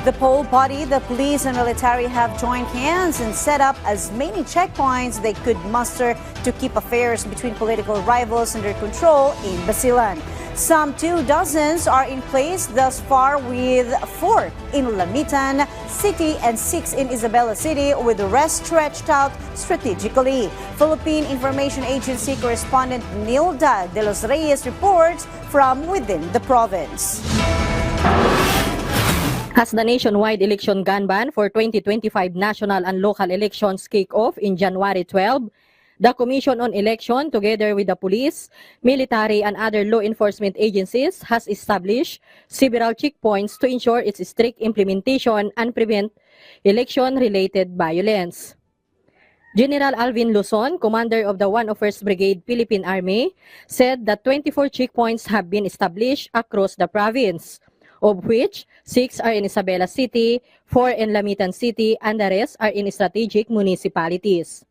The poll body, the police and military have joined hands and set up as many checkpoints they could muster to keep affairs between political rivals under control in Basilan. Some 24 are in place thus far, with 4 in Lamitan City and 6 in Isabela City, with the rest stretched out strategically. Philippine Information Agency correspondent Nilda de los Reyes reports from within the province. As the nationwide election gun ban for 2025 national and local elections kick off in January 12, the Commission on Election, together with the police, military, and other law enforcement agencies, has established several checkpoints to ensure its strict implementation and prevent election-related violence. General Alvin Luzon, commander of the 101st Brigade Philippine Army, said that 24 checkpoints have been established across the province, of which 6 are in Isabela City, 4 in Lamitan City, and the rest are in strategic municipalities.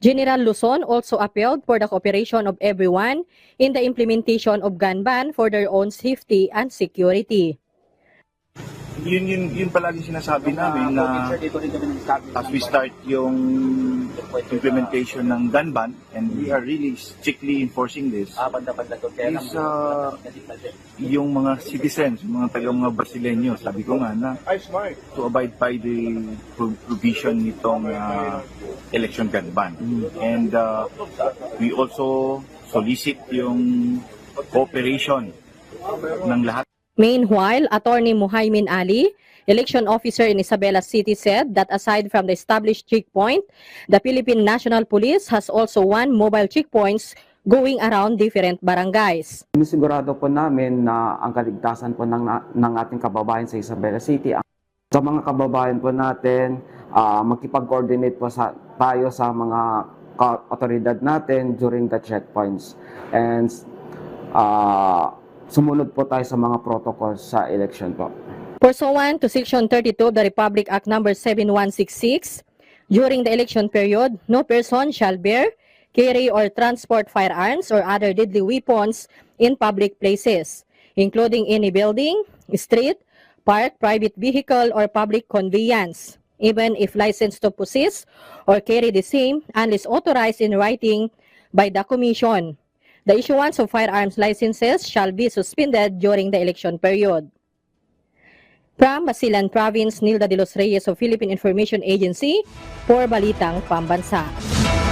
General Luzon also appealed for the cooperation of everyone in the implementation of gun ban for their own safety and security. Yun palagi sinasabi namin na as we start yung implementation ng gun ban, and we are really strictly enforcing this, is yung mga citizens, yung mga mga Brasileño, sabi ko nga na to abide by the provision nitong election gun ban. And we also solicit yung cooperation ng lahat. Meanwhile, Attorney Muhaymin Ali, election officer in Isabela City, said that aside from the established checkpoint, the Philippine National Police has also 1 mobile checkpoints going around different barangays. Sinisigurado po namin na ang kaligtasan po ng ating kababayan sa Isabela City. Sa mga kababayan po natin, makipag-coordinate po tayo sa mga otoridad natin during the checkpoints. And sumunod po tayo sa mga protocols sa election po. Pursuant to Section 32 of the Republic Act No. 7166, during the election period, no person shall bear, carry, or transport firearms or other deadly weapons in public places, including any building, street, park, private vehicle, or public conveyance, even if licensed to possess or carry the same, unless authorized in writing by the Commission. The issuance of firearms licenses shall be suspended during the election period. From Basilan Province, Nilda de los Reyes of Philippine Information Agency for Balitang Pambansa.